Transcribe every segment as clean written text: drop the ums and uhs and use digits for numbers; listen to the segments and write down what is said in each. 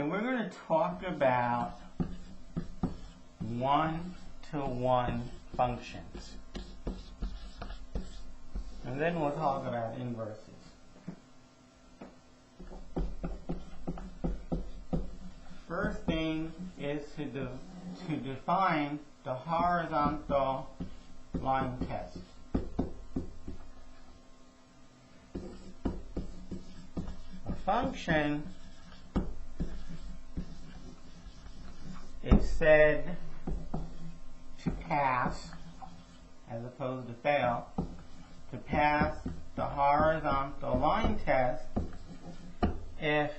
we're going to talk about one-to-one functions. And then we'll talk about inverses. First thing is to define the horizontal line test. A function is said to pass, as opposed to fail, to pass the horizontal line test if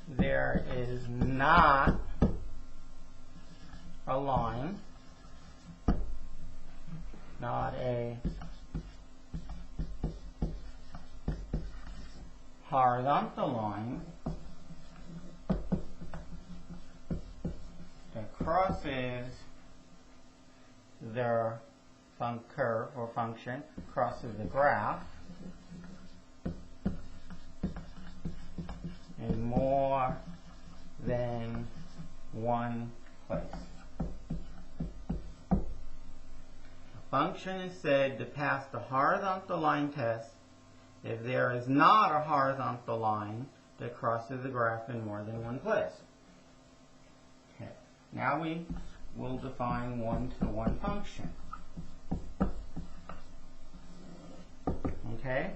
there is not a line, not a horizontal line that crosses their curve or function, crosses the graph in more than one place. A function is said to pass the horizontal line test if there is not a horizontal line that crosses the graph in more than one place. Okay. Now we will define one-to-one function. Okay?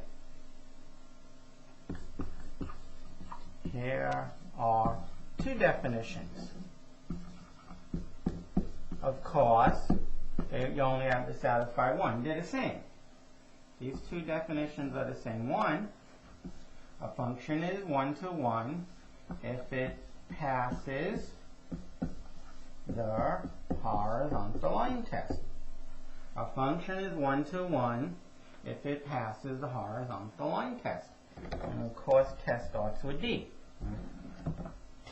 Here are two definitions. Of course, you only have to satisfy one. They're the same. These two definitions are the same. One, a function is one-to-one if it passes the horizontal line test. A function is one-to-one if it passes the horizontal line test. And of course, test starts with D.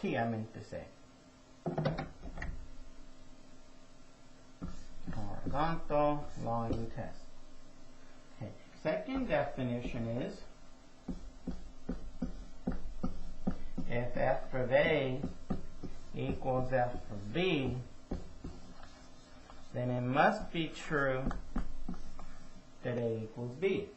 T, I meant to say. Horizontal line test. Okay. Second definition is if f of A equals f of B, then it must be true that A equals B.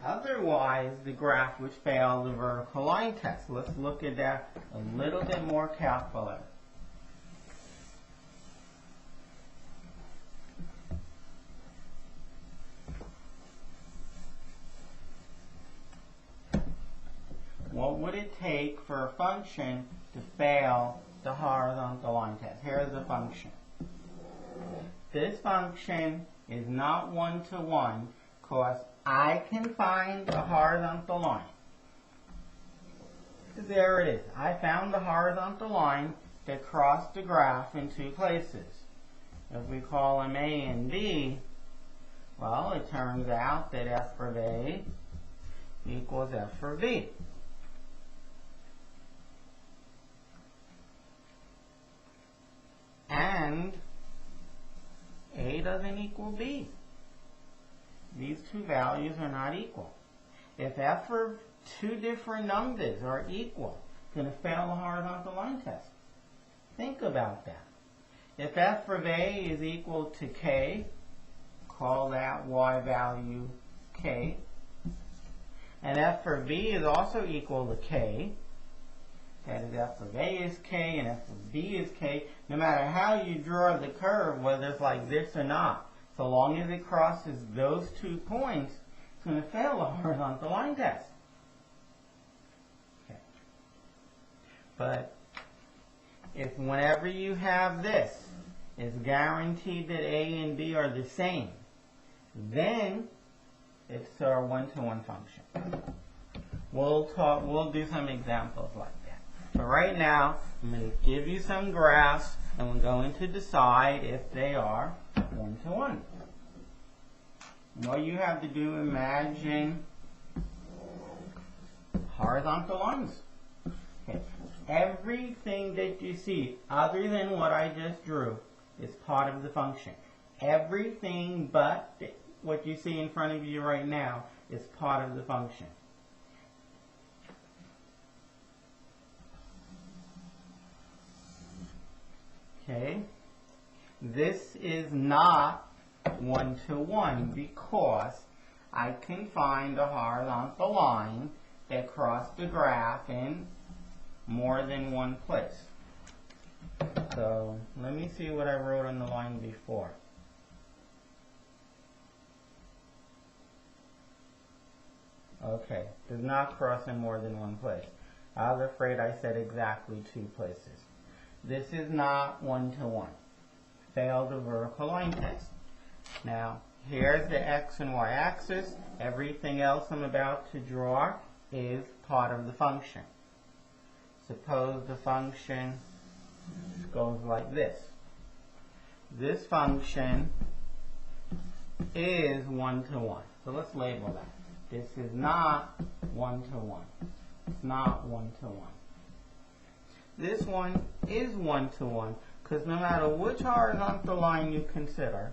Otherwise, the graph would fail the vertical line test. Let's look at that a little bit more carefully. What would it take for a function to fail the horizontal line test? Here's the function. This function is not one-to-one because I can find a horizontal line. There it is. I found the horizontal line that crossed the graph in two places. If we call them A and B, well, it turns out that f of A equals f of B. And A doesn't equal B. These two values are not equal. If f of two different numbers are equal, it's going to fail the horizontal line test. Think about that. If f of A is equal to k, call that y value k, and f of B is also equal to k, that is f of A is k and f of B is k, no matter how you draw the curve, whether it's like this or not, so long as it crosses those 2 points, it's going to fail the horizontal line test. Okay. But if whenever you have this, it's guaranteed that A and B are the same, then it's our one-to-one function. We'll do some examples like that. So right now, I'm going to give you some graphs, and we're going to decide if they are one-to-one. All you have to do, imagine horizontal lines. Okay. Everything that you see other than what I just drew is part of the function. Everything but what you see in front of you right now is part of the function. Okay? This is not one-to-one because I can find a horizontal line that crossed the graph in more than one place. So let me see what I wrote on the line before. Okay, does not cross in more than one place. I was afraid I said exactly 2 places. This is not one-to-one. Failed the vertical line test. Now, here's the x and y axis. Everything else I'm about to draw is part of the function. Suppose the function goes like this. This function is one-to-one. So let's label that. This is not one-to-one. It's not one-to-one. This one is one-to-one because no matter which horizontal line you consider,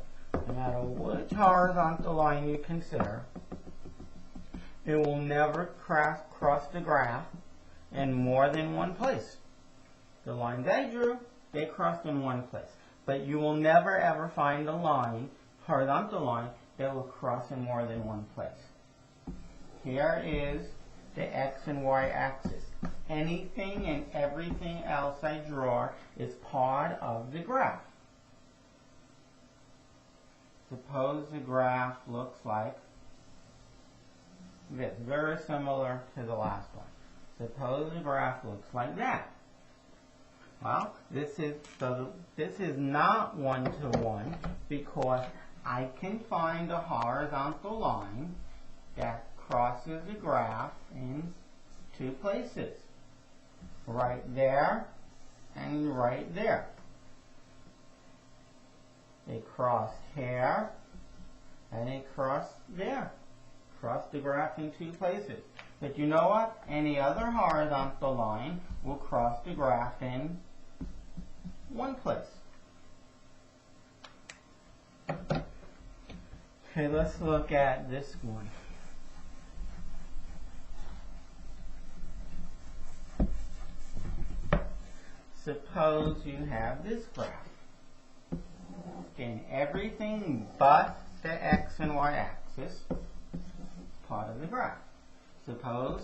it will never cross the graph in more than one place. The lines I drew, they crossed in one place. But you will never ever find a line, horizontal line, that will cross in more than one place. Here is the x and y axis. Anything and everything else I draw is part of the graph. Suppose the graph looks like this, very similar to the last one. Suppose the graph looks like that. Well, this is not one-to-one because I can find a horizontal line that crosses the graph in 2 places. Right there and right there. It crossed here and it crossed there. Crossed the graph in 2 places. But you know what? Any other horizontal line will cross the graph in 1 place. Okay, let's look at this one. Suppose you have this graph. Again, everything but the x and y axis is part of the graph. Suppose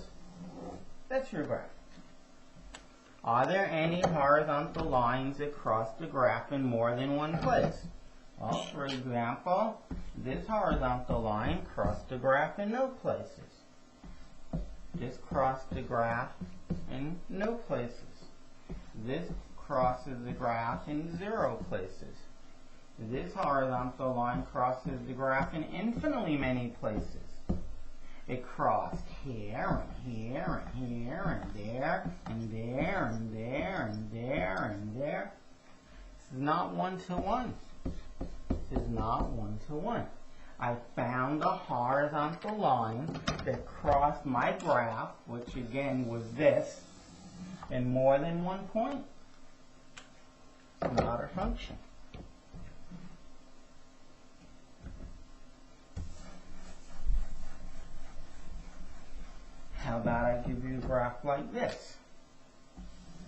that's your graph. Are there any horizontal lines that cross the graph in more than one place? Well, for example, this horizontal line crossed the graph in no places. This crossed the graph in no places. This crosses the graph in 0 places. This horizontal line crosses the graph in infinitely many places. It crossed here and here and here and there and there and there and there and there. This is not one-to-one. This is not one-to-one. I found a horizontal line that crossed my graph, which again was this, in more than one point. It's not a function. How about I give you a graph like this?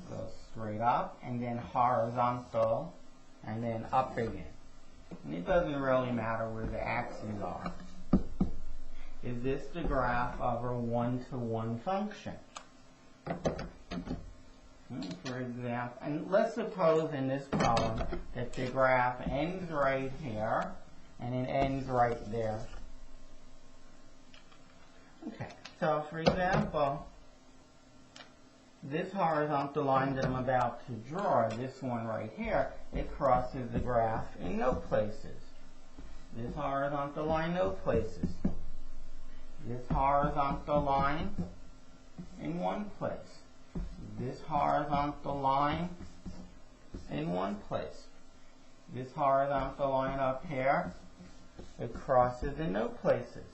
Go straight up and then horizontal and then up again. And it doesn't really matter where the axes are. Is this the graph of a one-to-one function? For example, and let's suppose in this problem that the graph ends right here and it ends right there. Okay, so for example, this horizontal line that I'm about to draw, this one right here, it crosses the graph in no places. This horizontal line, no places. This horizontal line in one place. This horizontal line in one place. This horizontal line up here, it crosses in no places.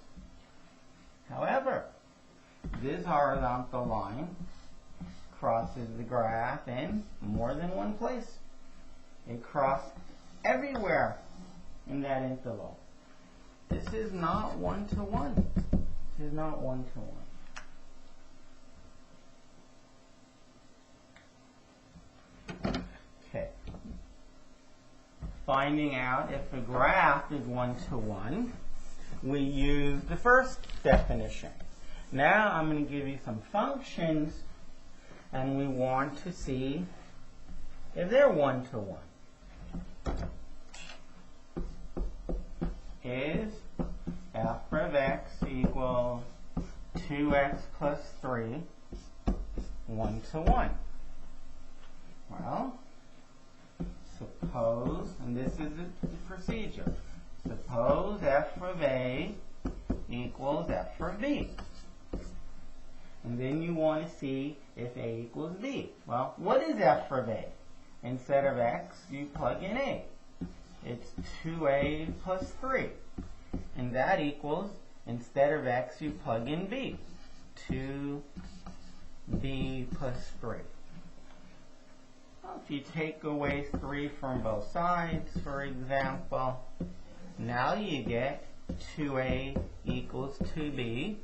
However, this horizontal line crosses the graph in more than one place. It crossed everywhere in that interval. This is not one-to-one. This is not one-to-one. Okay. Finding out if a graph is one-to-one, we use the first definition. Now I'm going to give you some functions, and we want to see if they're one-to-one. Is f of x equals 2x plus 3 1-to-1? Well, suppose, and this is the procedure, suppose f of a equals f of b. And then you want to see if a equals b. Well, what is f of a? Instead of x, you plug in a. It's 2a plus 3. And that equals, instead of x, you plug in b. 2b plus 3. Well, if you take away 3 from both sides, for example, now you get 2a equals 2b.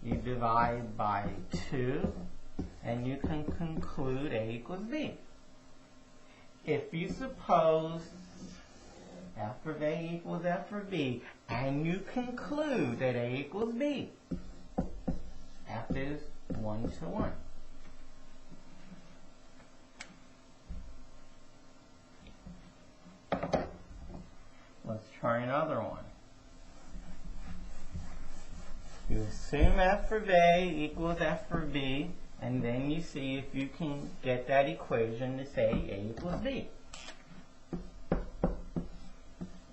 You divide by 2, and you can conclude a equals b. If you suppose f of a equals f of b, and you conclude that a equals b, f is 1-to-1. Let's try another one. You assume f of a equals f of b, and then you see if you can get that equation to say a equals b.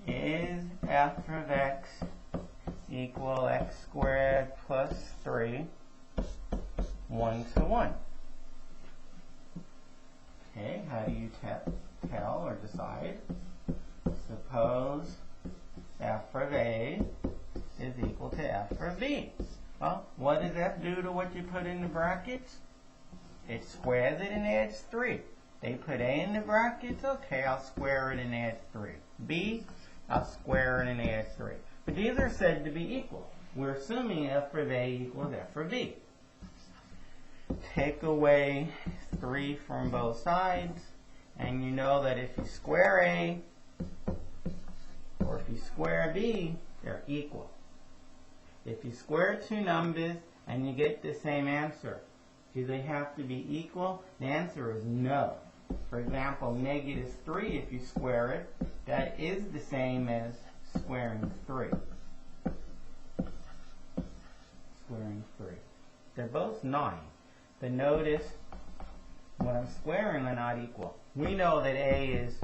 Is f of x equal x squared plus 3 1-to-1? Okay, how do you tell or decide? Suppose f of a is equal to f of b. Well, what does f do to what you put in the brackets? It squares it and adds 3. They put a in the brackets, okay, I'll square it and add 3. B, I'll square it and add 3. But these are said to be equal. We're assuming f of a equals f of b. Take away 3 from both sides, and you know that if you square a, or if you square b, they're equal. If you square two numbers and you get the same answer, do they have to be equal? The answer is no. For example, -3, if you square it, that is the same as squaring 3. Squaring 3. They're both 9. But notice, when I'm squaring, they're not equal. We know that a is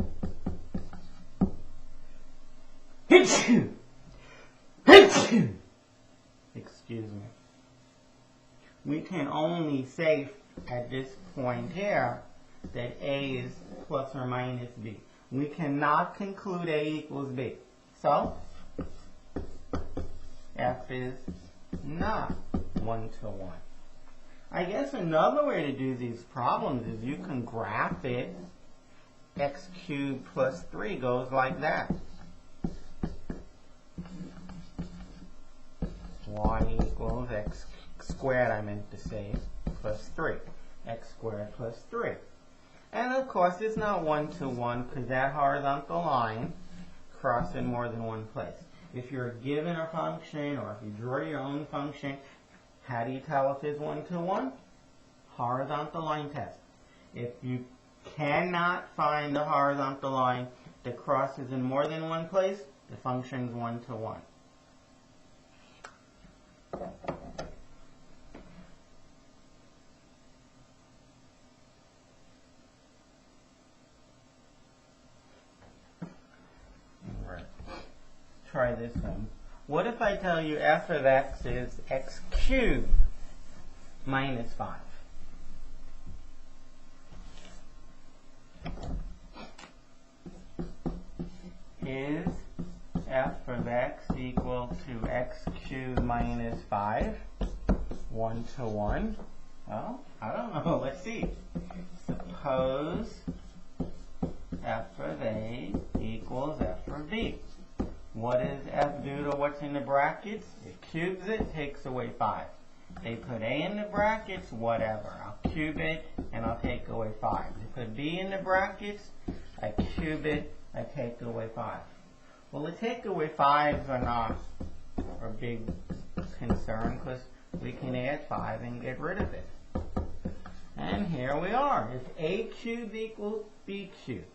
excuse me. We can only say at this point here that a is plus or minus b. We cannot conclude a equals b. So, f is not 1-to-1. I guess another way to do these problems is you can graph it. X cubed plus 3 goes like that. Y equals x squared, I meant to say, plus 3. X squared plus 3. And of course, it's not 1-to-1 because that horizontal line crosses in more than one place. If you're given a function, or if you draw your own function, how do you tell if it's 1-to-1? Horizontal line test. If you cannot find the horizontal line that crosses in more than one place, the function is 1-to-1. Try this one. What if I tell you f of x is x cubed minus 5? Is f of x equal to x cubed minus 5? 1-to-1? Well, I don't know. Let's see. Suppose f of A equals f of B. What does f do to what's in the brackets? It cubes it, takes away 5. They put A in the brackets, whatever. I'll cube it, and I'll take away 5. They put B in the brackets, I cube it, I take away 5. Well, the takeaway 5s are not a big concern because we can add 5 and get rid of it. And here we are. If A cubed equals B cubed,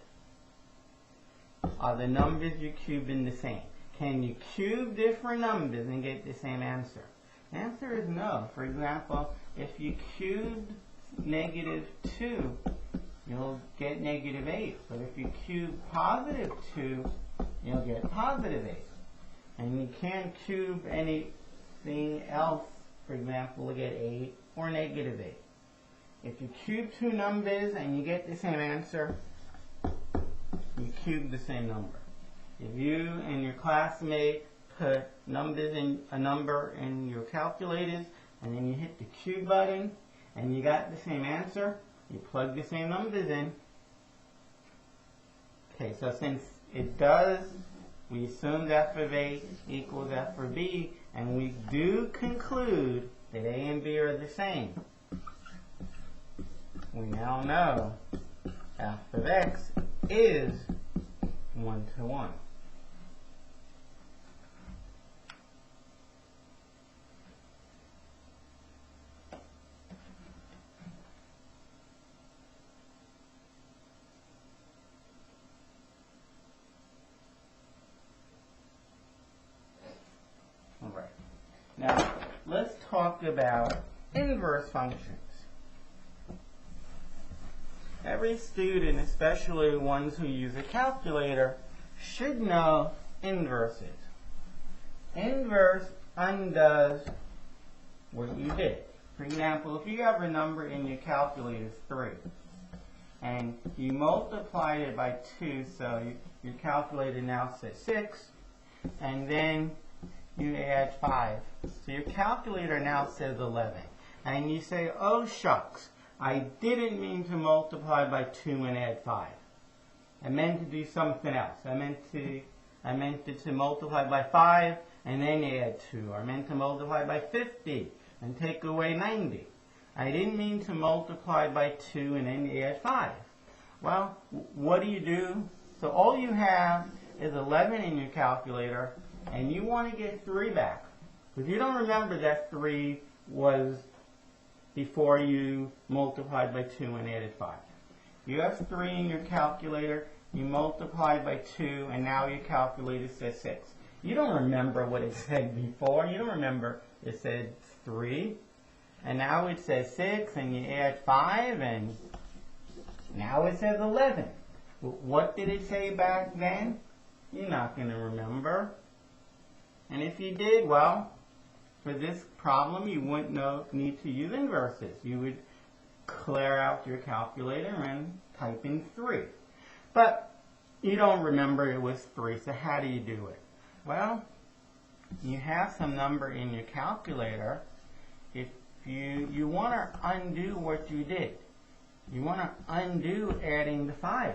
are the numbers you cube in the same? Can you cube different numbers and get the same answer? The answer is no. For example, if you cubed negative 2, you'll get negative 8. But if you cube positive 2, you'll get positive 8. And you can't cube anything else, for example, to get 8 or negative 8. If you cube two numbers and you get the same answer, you cube the same number. If you and your classmate put a number in your calculators and then you hit the cube button and you got the same answer, you plug the same numbers in. Okay, so since it does, we assumed f of A equals f of B, and we do conclude that A and B are the same. We now know f of x is 1 to 1. All right. Now, let's talk about inverse functions. Every student, especially ones who use a calculator, should know inverses. Inverse undoes what you did. For example, if you have a number in your calculator 3, and you multiplied it by 2, so your calculator now says 6, and then you add 5. So your calculator now says 11. And you say, oh shucks, I didn't mean to multiply by 2 and add 5. I meant to do something else. I meant to multiply by 5 and then add 2. I meant to multiply by 50 and take away 90. I didn't mean to multiply by 2 and then add 5. Well, what do? So all you have is 11 in your calculator, and you want to get 3 back. Because you don't remember that 3 was before you multiplied by 2 and added 5. You have 3 in your calculator, you multiplied by 2, and now your calculator says 6. You don't remember what it said before. You don't remember it said 3, and now it says 6, and you add 5, and now it says 11. What did it say back then? You're not going to remember. And if you did, well, for this problem, you wouldn't need to use inverses. You would clear out your calculator and type in 3. But you don't remember it was 3, so how do you do it? Well, you have some number in your calculator. If you want to undo what you did, you want to undo adding the 5.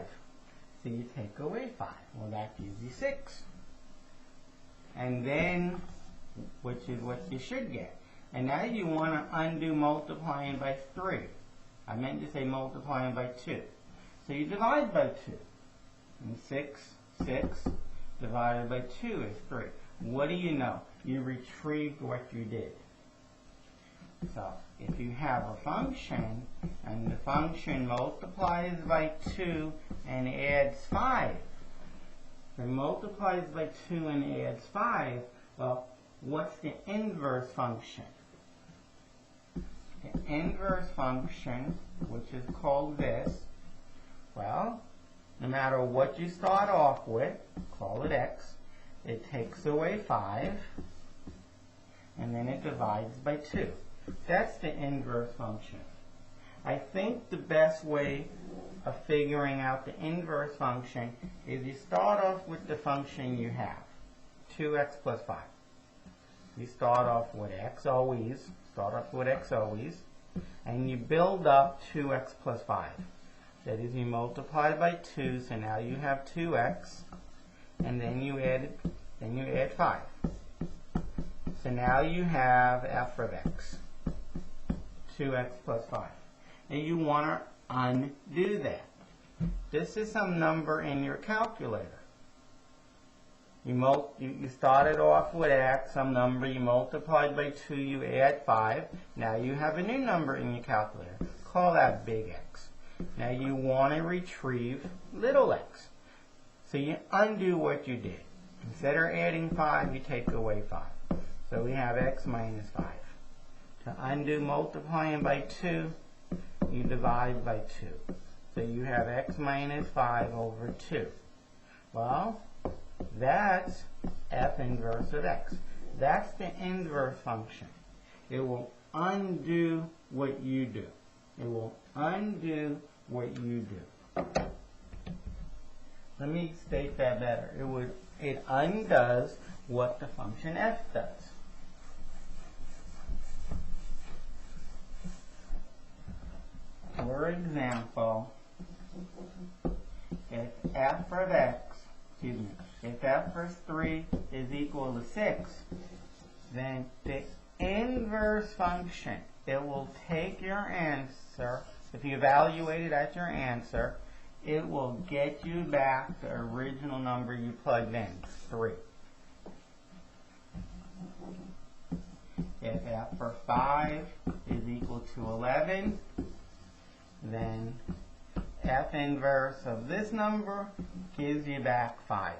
So you take away 5. Well, that gives you 6. And then, which is what you should get. And now you want to undo multiplying by 3. I meant to say multiplying by 2. So you divide by 2. And 6 divided by 2 is 3. What do you know? You retrieved what you did. So if you have a function, and the function multiplies by 2 and adds 5, if it multiplies by 2 and adds 5, well, what's the inverse function? The inverse function, which is called this, well, no matter what you start off with, call it x, it takes away 5, and then it divides by 2. That's the inverse function. I think the best way of figuring out the inverse function is you start off with the function you have, 2x plus 5. You start off with x always, and you build up 2x plus 5. That is, you multiply by 2, so now you have 2x, and then you add 5. So now you have f of x, 2x plus 5. And you want to undo that. This is some number in your calculator. You started off with x, some number, you multiplied by 2, you add 5. Now you have a new number in your calculator. Call that big X. Now you want to retrieve little x. So you undo what you did. Instead of adding 5, you take away 5. So we have x minus 5. To undo multiplying by 2, you divide by 2. So you have x minus 5 over 2. Well, that's f inverse of x. That's the inverse function. It will undo what you do. It will undo what you do. Let me state that better. It undoes what the function f does. For example, if f of x, if f of 3 is equal to 6, then the inverse function, it will take your answer, if you evaluate it at your answer, it will get you back the original number you plugged in, 3. If f of 5 is equal to 11, then f inverse of this number gives you back 5.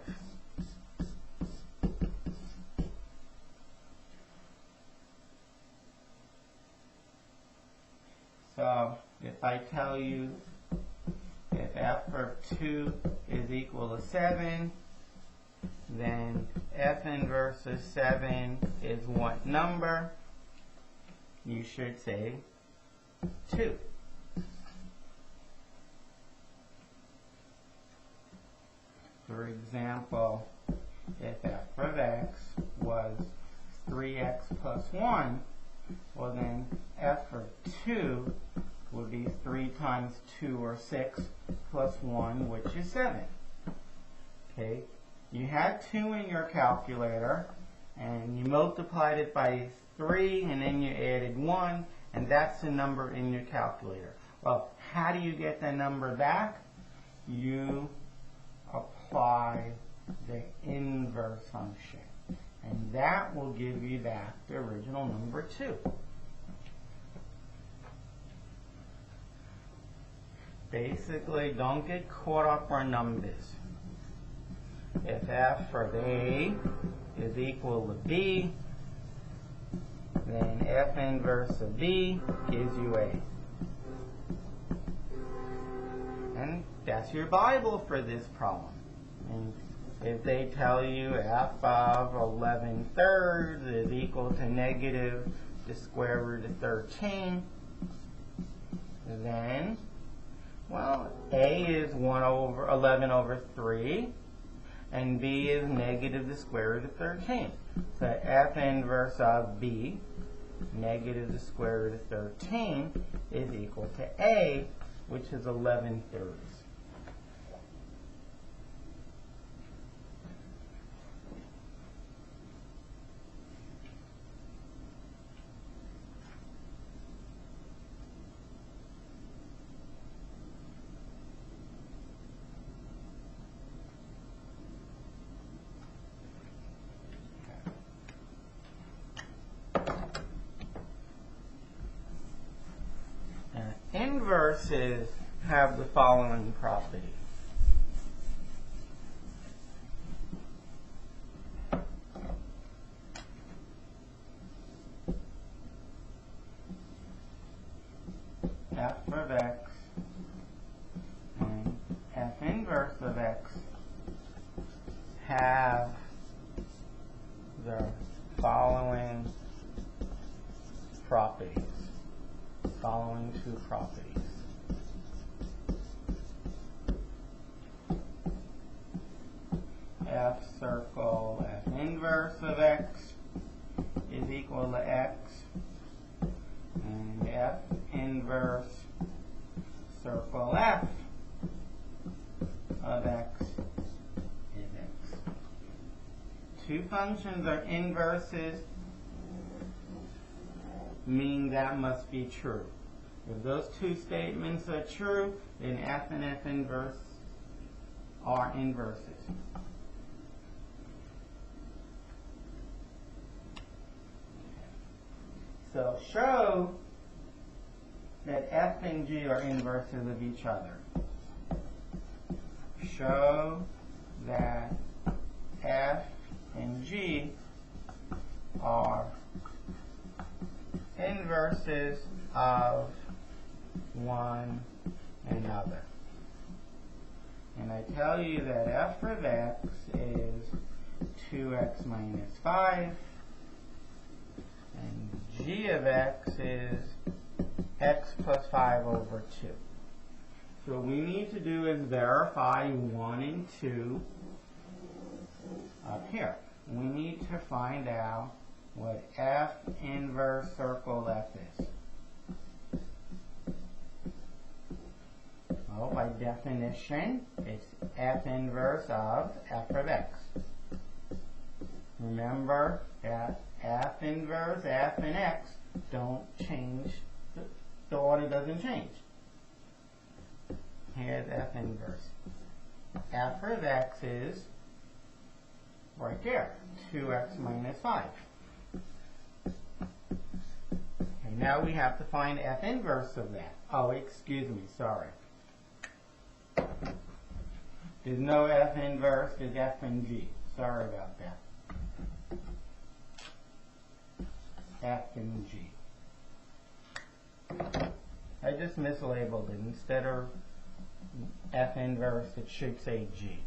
So if I tell you if f of 2 is equal to 7, then f inverse of 7 is what number? You should say 2. For example, if f of x was 3x plus 1, well then f of 2 would be 3 times 2 or 6 plus 1, which is 7. Okay, you had 2 in your calculator and you multiplied it by 3 and then you added 1, and that's the number in your calculator. Well, how do you get that number back? You apply the inverse function, and that will give you back the original number 2. Basically, don't get caught up on numbers. If f of a is equal to b, then f inverse of b gives you a. And that's your Bible for this problem. And if they tell you f of 11 thirds is equal to negative the square root of 13, then, well, a is 11 over 3, and b is negative the square root of 13. So f inverse of b, negative the square root of 13, is equal to a, which is 11 thirds. Inverses have the following property. F of x and f inverse of x have the following properties. Following two properties. F circle f inverse of x is equal to x, And f inverse circle f of x is x. Two functions are inverses, mean that must be true. If those two statements are true, then f and f inverse are inverses. So show that f and g are inverses of each other. Show that f and g are inverses of one another. And I tell you that f of x is 2x minus 5, and g of x is x plus 5 over 2. So what we need to do is verify 1 and 2 up here. We need to find out what f inverse circle f is. Well, by definition, it's f inverse of f of x. Remember that f inverse, f and x don't change, the order doesn't change. Here's f inverse. F of x is right there, 2x minus 5. Okay, now we have to find f inverse of that. Oh, excuse me, sorry. There's no f inverse, there's f and g. Sorry about that. F and g. I just mislabeled it. Instead of f inverse, it should say g.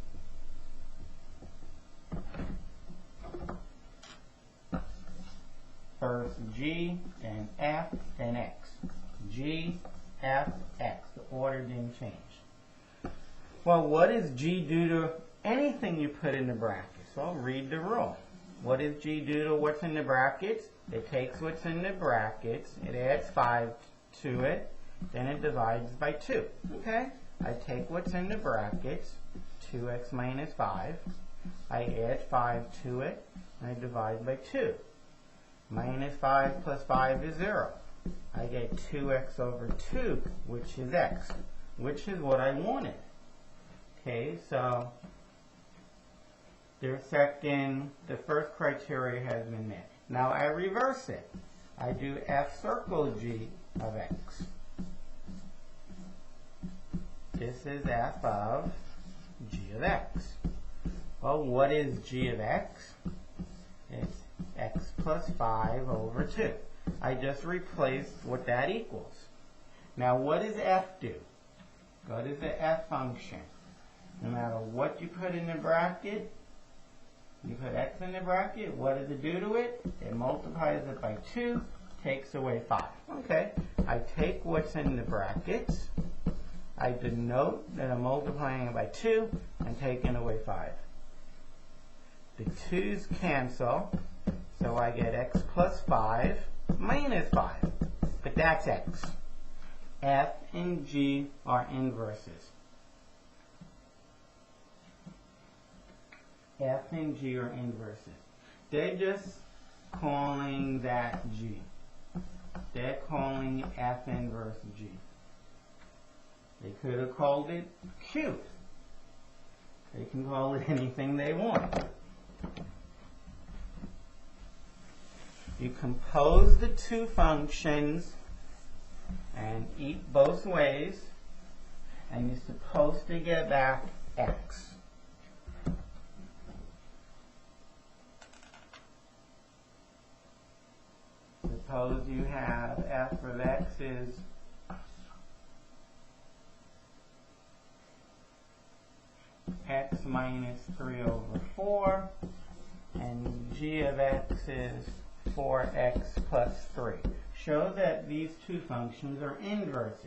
First g, then f, then x. G, f, x. The order didn't change. Well, what does g do to anything you put in the brackets? Well, read the rule. What does g do to what's in the brackets? It takes what's in the brackets, it adds 5 to it, then it divides by 2. Okay? I take what's in the brackets, 2x minus 5. I add 5 to it, and I divide by 2. Minus 5 plus 5 is 0. I get 2x over 2, which is x, which is what I wanted. Okay, so the first criteria has been met. Now I reverse it. I do f circle g of x. This is f of g of x. Well, what is g of x? It's x plus 5 over 2. I just replaced what that equals. Now what does f do? What is the f function? No matter what you put in the bracket, you put x in the bracket, what does it do to it? It multiplies it by 2, takes away 5. Okay, I take what's in the brackets, I denote that I'm multiplying it by 2 and taking away 5. The 2's cancel, so I get x plus 5 minus 5. But that's x. F and g are inverses. F and g are inverses. They're just calling that g. They're calling f inverse g. They could have called it q. They can call it anything they want. You compose the two functions and eat both ways, and you're supposed to get back x. Suppose you have f of x is x minus 3 over 4, and g of x is 4x plus 3. Show that these two functions are inverses.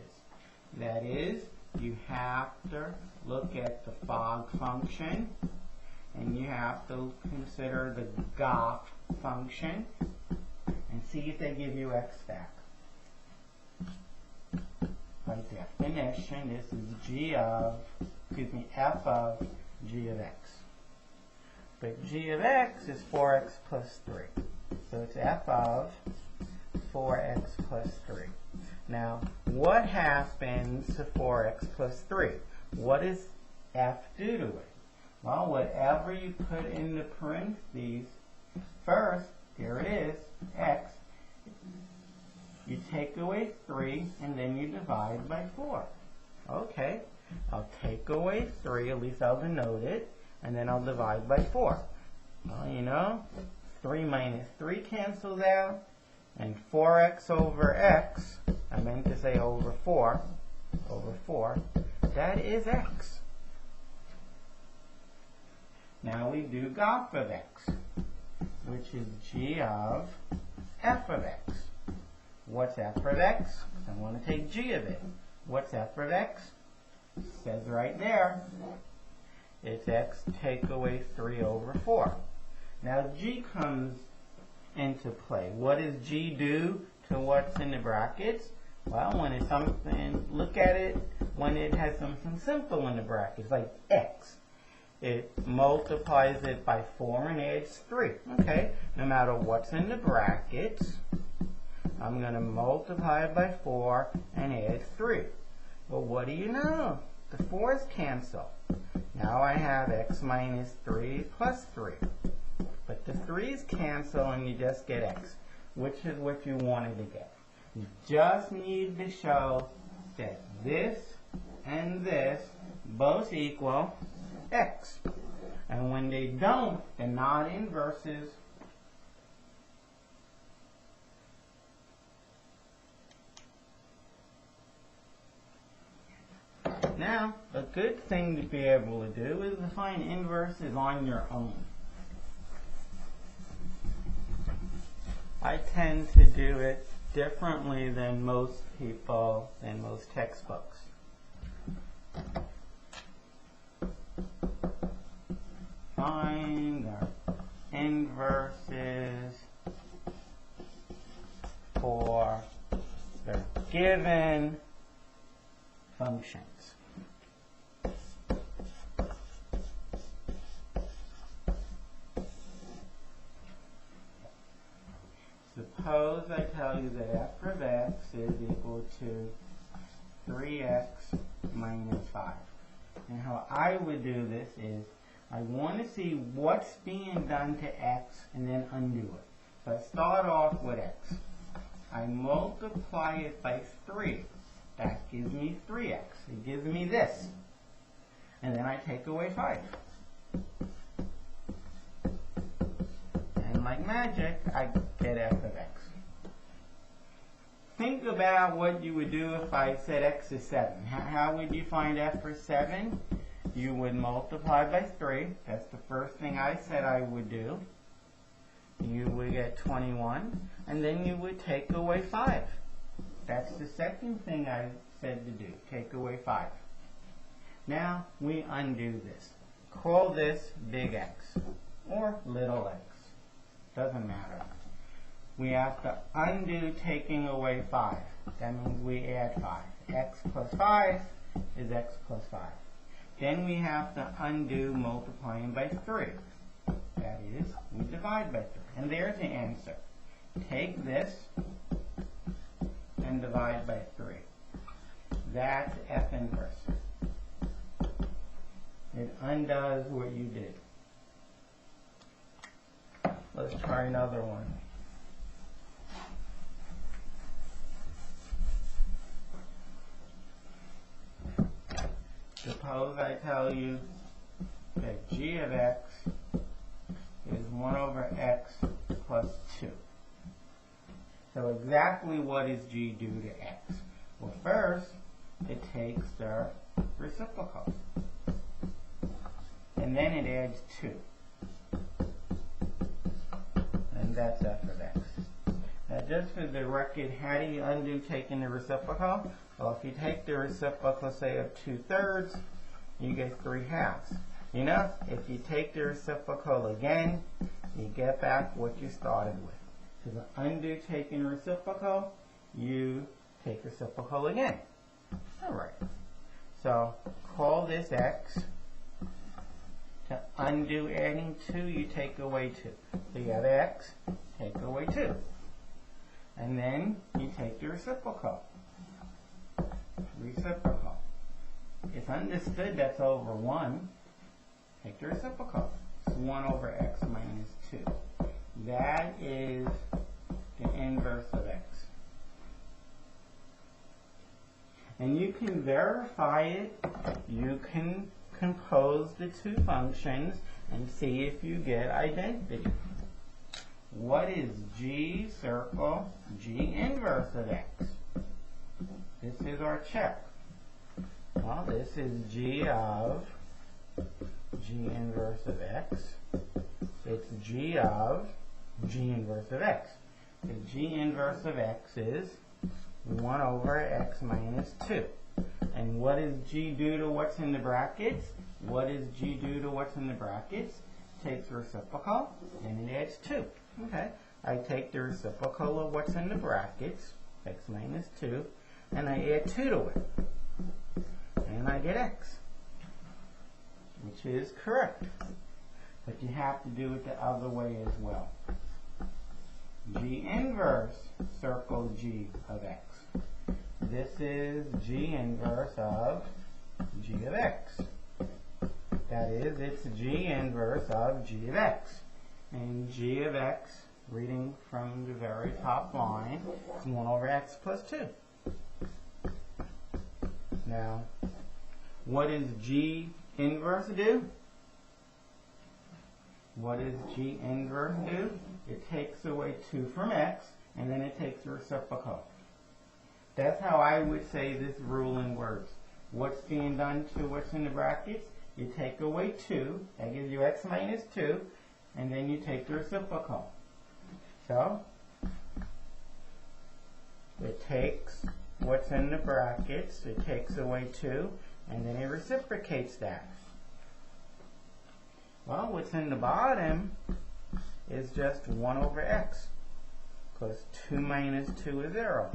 That is, you have to look at the fog function, and you have to consider the GOP function, and see if they give you x back. by definition, this is f of g of x. But g of x is 4x plus 3. So it's f of 4x plus 3. Now, what happens to 4x plus 3? What does f do to it? Well, whatever you put in the parentheses, first, here it is, x, you take away 3, and then you divide by 4. Okay, I'll take away 3, at least I'll denote it, and then I'll divide by 4. Well, you know, 3 minus 3 cancels out, and 4x over x, I meant to say over 4, that is x. Now we do gof of x, which is g of f of x. What's f of x? I want to take g of it. What's f of x? It says right there. It's x take away 3 over 4. Now g comes into play. What does g do to what's in the brackets? Well, when it's something, look at it when it has something simple in the brackets, like x. It multiplies it by 4 and adds 3. Okay, no matter what's in the brackets, I'm going to multiply it by 4 and add 3. Well, what do you know? The 4's cancel. Now I have x minus 3 plus 3. But the 3's cancel and you just get x, which is what you wanted to get. You just need to show that this and this both equal x. And when they don't, they're not inverses. Now, a good thing to be able to do is to find inverses on your own. I tend to do it differently than most people, than most textbooks. Find the inverses for the given functions. Suppose I tell you that f of x is equal to 3x minus 5. And how I would do this is, I want to see what's being done to x and then undo it. So I start off with x. I multiply it by 3. That gives me 3x. It gives me this. And then I take away 5. And like magic, I get f of x. Think about what you would do if I said x is 7. How would you find f for 7? You would multiply by 3. That's the first thing I said I would do. You would get 21. And then you would take away 5. That's the second thing I said to do. Take away 5. Now we undo this. Call this big X or little x. Doesn't matter. We have to undo taking away 5. That means we add 5. X plus 5 is x plus 5. Then we have to undo multiplying by 3. That is, we divide by 3. And there's the answer. Take this and divide by 3. That's f inverse. It undoes what you did. Let's try another one. Suppose I tell you that g of x is 1 over x plus 2. So exactly what does g do to x? Well, first, it takes the reciprocal. And then it adds 2. And that's f of x. Now just for the record, how do you undo taking the reciprocal? Well, if you take the reciprocal, say, of 2/3, you get 3/2. You know, if you take the reciprocal again, you get back what you started with. To undo taking reciprocal, you take reciprocal again. Alright, so call this x. To undo adding 2, you take away 2. So you have x, take away 2. And then you take the reciprocal. Reciprocal. It's understood that's over 1. Take the reciprocal. It's 1 over x minus 2. That is the inverse of x. And you can verify it. You can compose the two functions and see if you get identity. What is g circle g inverse of x? This is our check. Well, this is g of g inverse of x. It's g of g inverse of x. The g inverse of x is 1 over x minus 2. And what does g do to what's in the brackets? What does g do to what's in the brackets? Takes the reciprocal and it adds 2. Okay, I take the reciprocal of what's in the brackets, x minus 2, and I add 2 to it. And I get x, which is correct. But you have to do it the other way as well. G inverse circle g of x. This is g inverse of g of x. That is, it's g inverse of g of x. And g of x, reading from the very top line, is 1 over x plus 2. Now, what does g inverse do? What does g inverse do? It takes away 2 from x, and then it takes the reciprocal. That's how I would say this rule in words. What's being done to what's in the brackets? You take away 2, that gives you x minus 2, and then you take the reciprocal. So, it takes what's in the brackets, it takes away 2, and then it reciprocates that. Well, what's in the bottom is just 1 over x, because 2 minus 2 is 0.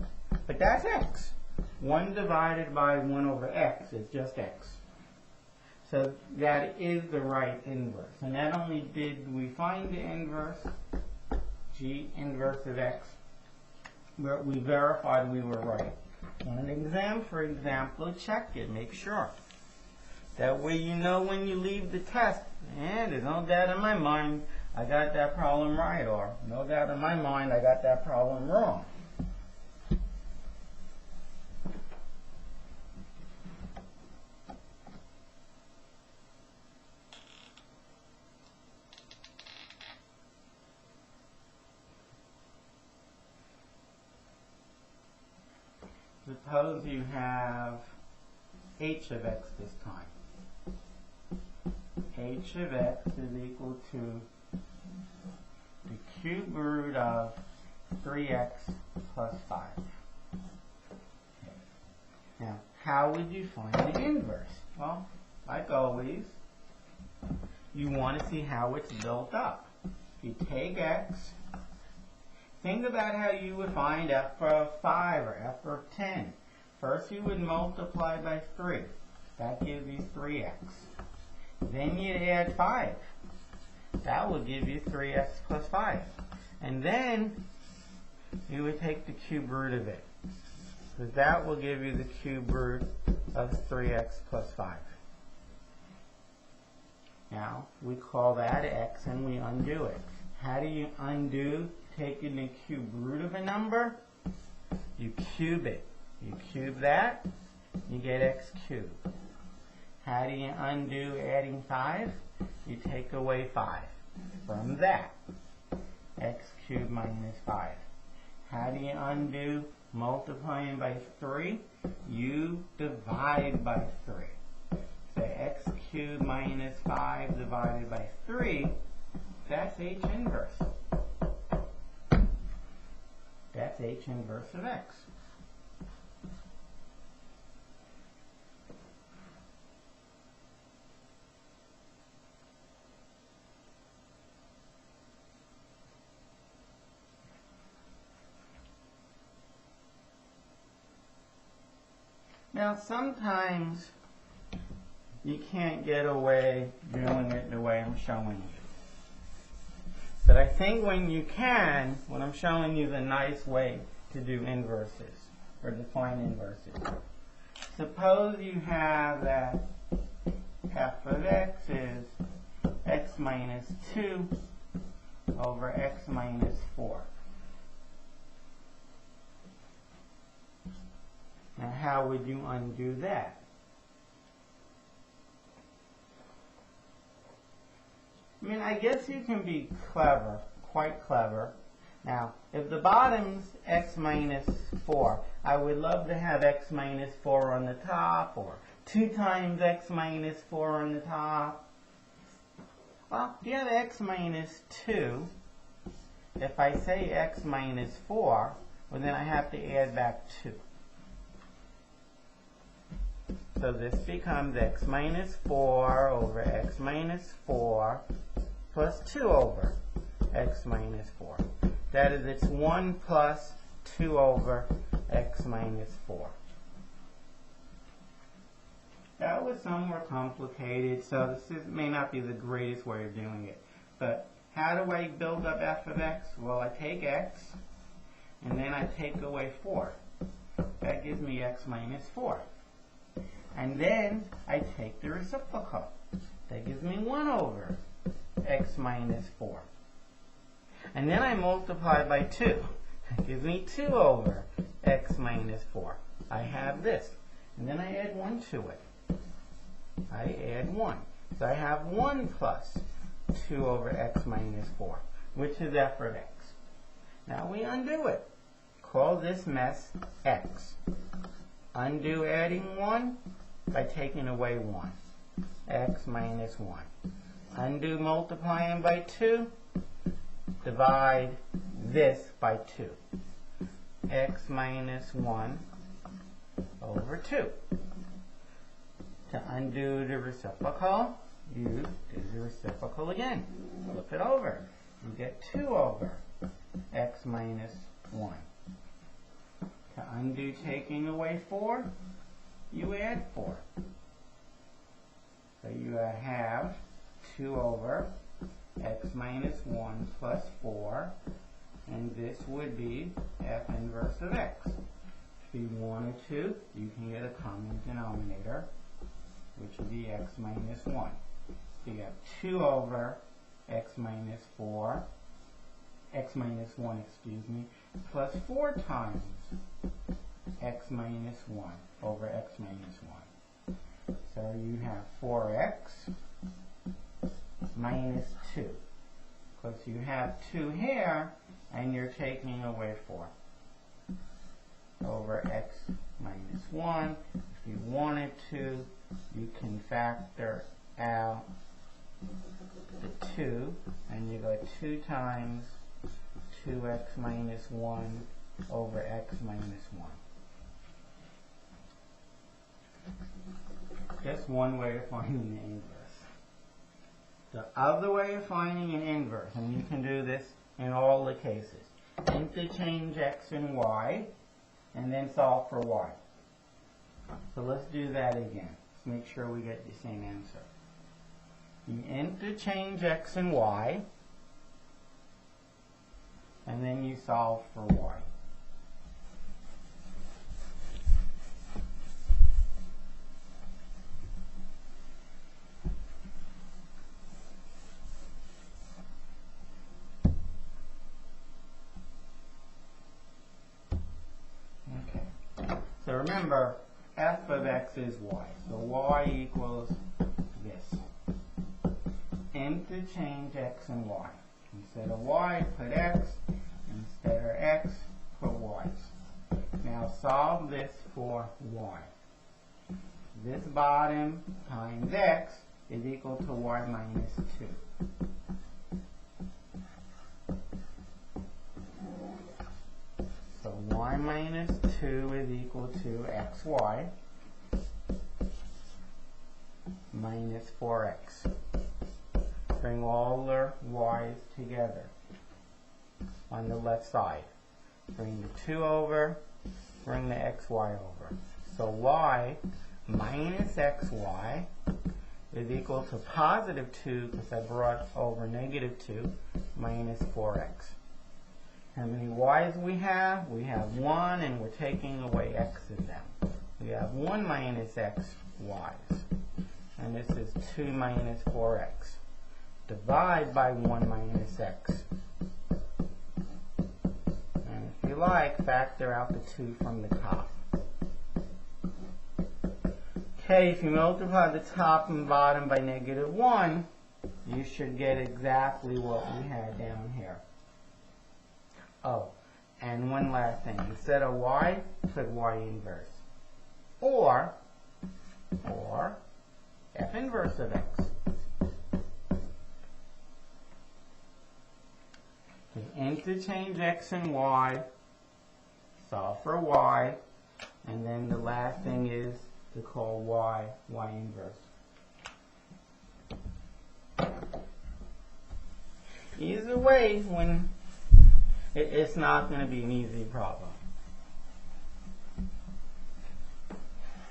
But that's x. 1 divided by 1 over x is just x. So that is the right inverse. And not only did we find the inverse, g inverse of x, we verified we were right. On an exam, for example, check it, make sure. That way you know when you leave the test, and there's no doubt in my mind I got that problem right, or no doubt in my mind I got that problem wrong. Suppose you have h of x this time. H of x is equal to the cube root of 3x plus 5. Now, how would you find the inverse? Well, like always, you want to see how it's built up. If you take x, think about how you would find f of 5 or f of 10. First you would multiply by 3. That gives you 3x. Then you'd add 5. That will give you 3x plus 5. And then you would take the cube root of it. Because that will give you the cube root of 3x plus 5. Now, we call that x and we undo it. How do you undo taking the cube root of a number? You cube it. You cube that, you get x cubed. How do you undo adding 5? You take away 5 from that. X cubed minus 5. How do you undo multiplying by 3? You divide by 3. So x cubed minus 5 divided by 3, that's h inverse. That's h inverse of x. Now sometimes you can't get away doing it the way I'm showing you. But I think when you can, what I'm showing you is a nice way to do inverses, or define inverses. Suppose you have that f of x is x minus 2 over x minus 4. Now how would you undo that? I mean, I guess you can be clever, quite clever. Now, if the bottom's x minus 4, I would love to have x minus 4 on the top, or 2 times x minus 4 on the top. Well, if you have x minus 2, if I say x minus 4, well then I have to add back 2. So this becomes x minus 4 over x minus 4 plus 2 over x minus 4. That is, it's 1 plus 2 over x minus 4. That was somewhat complicated, so this may not be the greatest way of doing it. But how do I build up f of x? Well, I take x, and then I take away 4. That gives me x minus 4. And then I take the reciprocal. That gives me 1 over x minus 4. And then I multiply by 2. That gives me 2 over x minus 4. I have this. And then I add 1 to it. I add 1. So I have 1 plus 2 over x minus 4, which is f of x. Now we undo it. Call this mess x. Undo adding 1 by taking away 1. X minus 1. Undo multiplying by 2. Divide this by 2. X minus 1 over 2. To undo the reciprocal, you do the reciprocal again. Flip it over. You get 2 over x minus 1. To undo taking away 4, you add 4. So you have 2 over x minus 1 plus 4, and this would be f inverse of x. If you wanted to, you can get a common denominator, which would be x minus 1. So you have 2 over x minus 4, x minus 1, excuse me, plus 4 times x minus 1 over x minus 1. So you have 4x minus 2. Because you have 2 here, and you're taking away 4 over x minus 1. If you wanted to, you can factor out the 2, and you go 2 times 2x minus 1 over x minus 1. Just one way of finding the inverse. The other way of finding an inverse, and you can do this in all the cases, interchange x and y, and then solve for y. So let's do that again. Let's make sure we get the same answer. You interchange x and y, and then you solve for y. So remember, f of x is y. So y equals this. Interchange x and y. Instead of y, put x. Instead of x, put y. Now solve this for y. This bottom times x is equal to y minus 2. So y minus 2 is equal to xy minus 4x. Bring all their y's together on the left side. Bring the 2 over, bring the xy over. So y minus xy is equal to positive 2, because I brought over negative 2, minus 4x. How many y's we have? We have 1, and we're taking away x's now. We have 1 minus x y's. And this is 2 minus 4x. Divide by 1 minus x. And if you like, factor out the 2 from the top. Okay, if you multiply the top and bottom by negative 1, you should get exactly what we had down here. Oh, and one last thing. Instead of y, put y inverse. Or f inverse of x. Interchange x and y, solve for y, and then the last thing is to call y inverse. Either way, when it's not going to be an easy problem,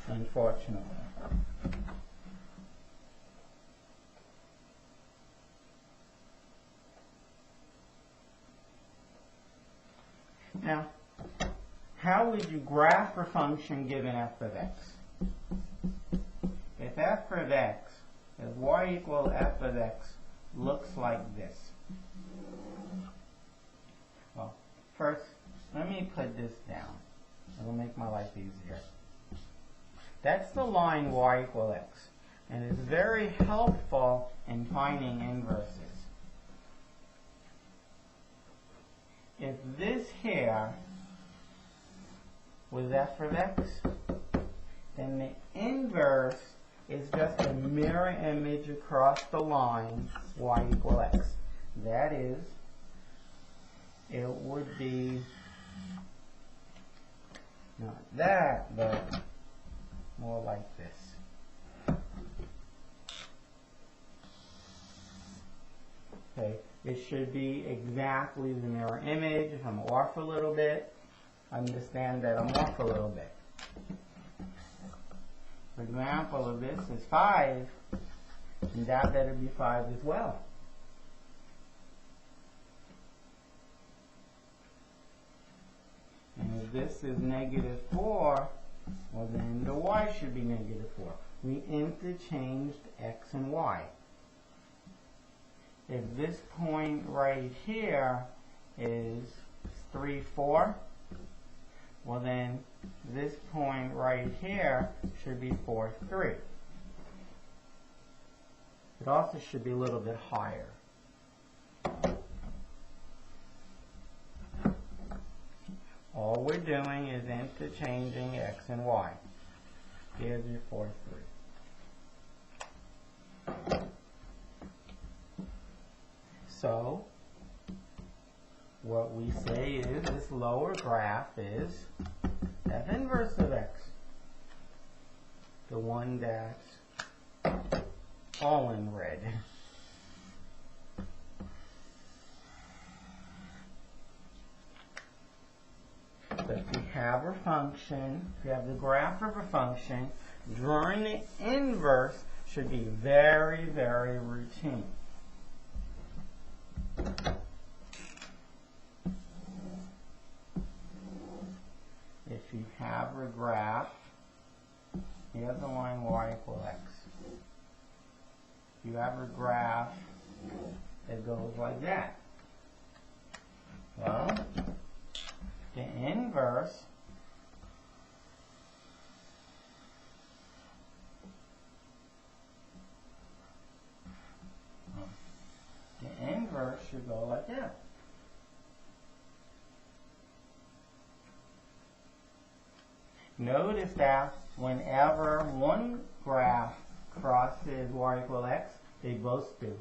unfortunately. Now, how would you graph a function given f of x? If f of x, if y equals f of x, looks like this. Well, first, let me put this down. It'll make my life easier. That's the line y equals x, and it's very helpful in finding inverses. If this here was f of x, then the inverse is just a mirror image across the line y equals x. That is, it would be not that, but more like this. Okay, it should be exactly the mirror image. If I'm off a little bit, understand that I'm off a little bit. For example, if this is 5, then that better be 5 as well. And if this is negative 4, well then the y should be negative 4. We interchanged x and y. If this point right here is 3, 4, well then this point right here should be 4, 3. It also should be a little bit higher. All we're doing is interchanging x and y. Here's your 4, 3. So, what we say is this lower graph is f inverse of x. The one that's all in red. So if you have a function, if you have the graph of a function, drawing the inverse should be very, very routine. If you have a graph, here's the line y equals x. If you have a graph that goes like that, well, the inverse should go like that. Notice that whenever one graph crosses y equals x, they both do.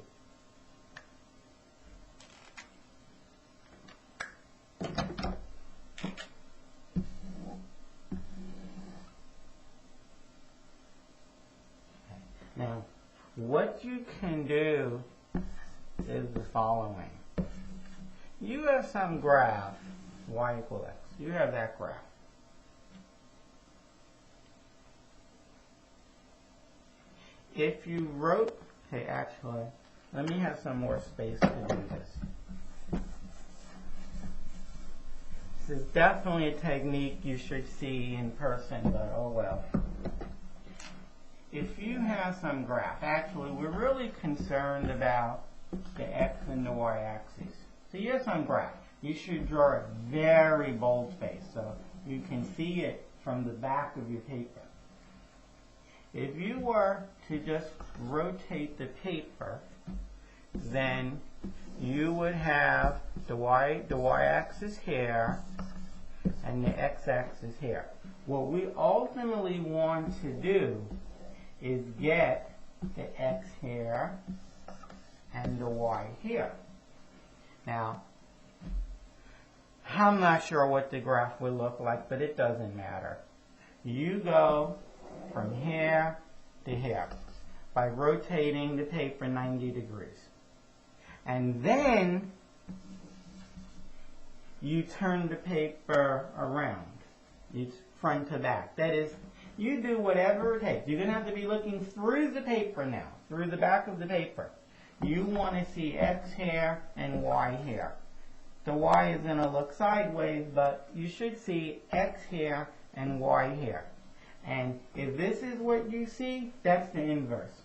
Now, what you can do is the following. You have some graph, y equals x. You have that graph. if you wrote, okay, actually, let me have some more space to do this. This is definitely a technique you should see in person, but oh well. If you have some graph, actually, we're really concerned about the x and the y axes. So you have some graph. You should draw a very bold face so you can see it from the back of your paper. If you were to just rotate the paper, then you would have the y-axis here and the x-axis here. What we ultimately want to do is get the x here and the y here. Now, I'm not sure what the graph would look like, but it doesn't matter. You go from here to here by rotating the paper 90 degrees. And then you turn the paper around. It's front to back. That is, you do whatever it takes. You're going to have to be looking through the paper now, through the back of the paper. You want to see x here and y here. The y is going to look sideways, but you should see x here and y here. And if this is what you see, that's the inverse.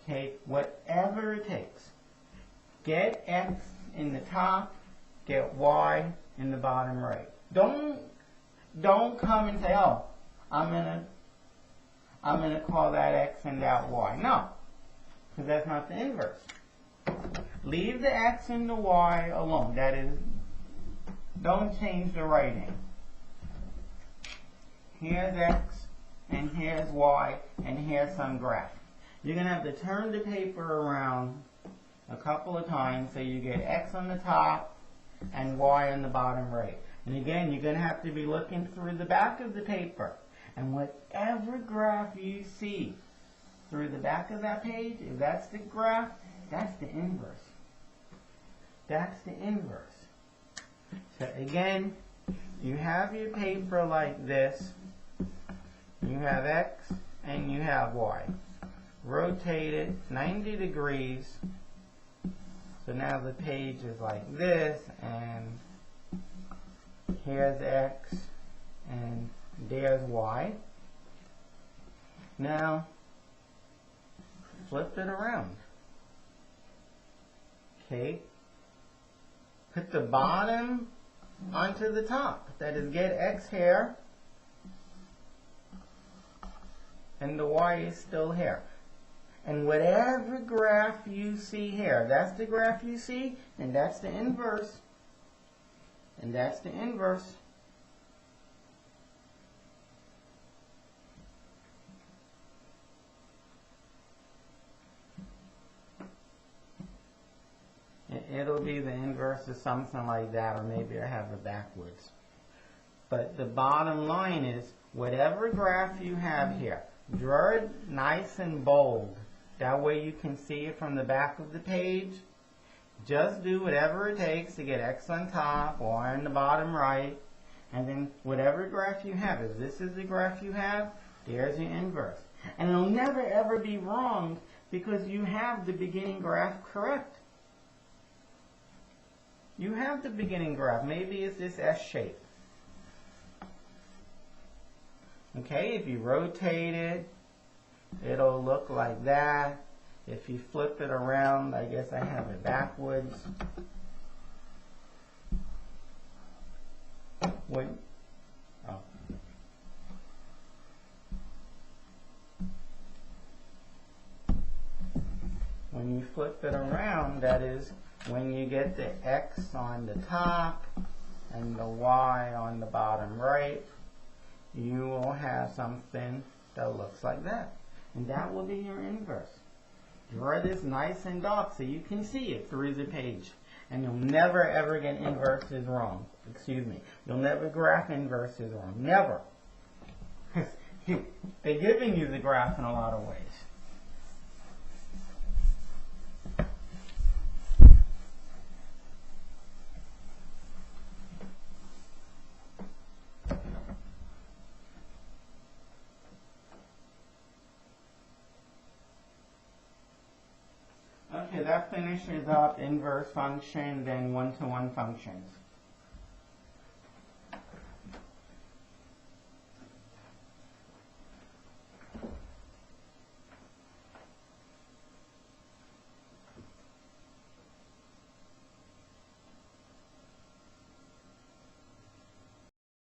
Okay, whatever it takes. Get x in the top, get y in the bottom right. Don't come and say, oh, I'm gonna call that x and that y. No, because that's not the inverse. Leave the x and the y alone. That is, don't change the writing. Here's x, and here's y, and here's some graph. You're going to have to turn the paper around a couple of times so you get x on the top and y on the bottom right. And again, you're going to have to be looking through the back of the paper. And whatever graph you see through the back of that page, if that's the graph, that's the inverse. That's the inverse. So again, you have your paper like this. You have x and you have y. Rotate it 90 degrees. So now the page is like this, and here's x and there's y. Now flip it around. Okay. Put the bottom onto the top. That is, get x here and the y is still here. And whatever graph you see here, that's the graph you see, and that's the inverse. And that's the inverse. It'll be the inverse of something like that, or maybe I have it backwards. But the bottom line is, whatever graph you have here, draw it nice and bold. That way you can see it from the back of the page. Just do whatever it takes to get x on top, y on the bottom right, and then whatever graph you have, if this is the graph you have, there's your inverse. And it'll never ever be wrong because you have the beginning graph correct. You have the beginning graph. Maybe it's this S shape. Okay, if you rotate it, it'll look like that. If you flip it around, I guess I have it backwards. When you flip it around, that is, when you get the x on the top and the y on the bottom right, you will have something that looks like that. And that will be your inverse. Draw this nice and dark so you can see it through the page. And you'll never ever get inverses wrong. Excuse me. You'll never graph inverses wrong. Never. They're giving you the graph in a lot of ways. that finishes up inverse function, then one-to-one functions.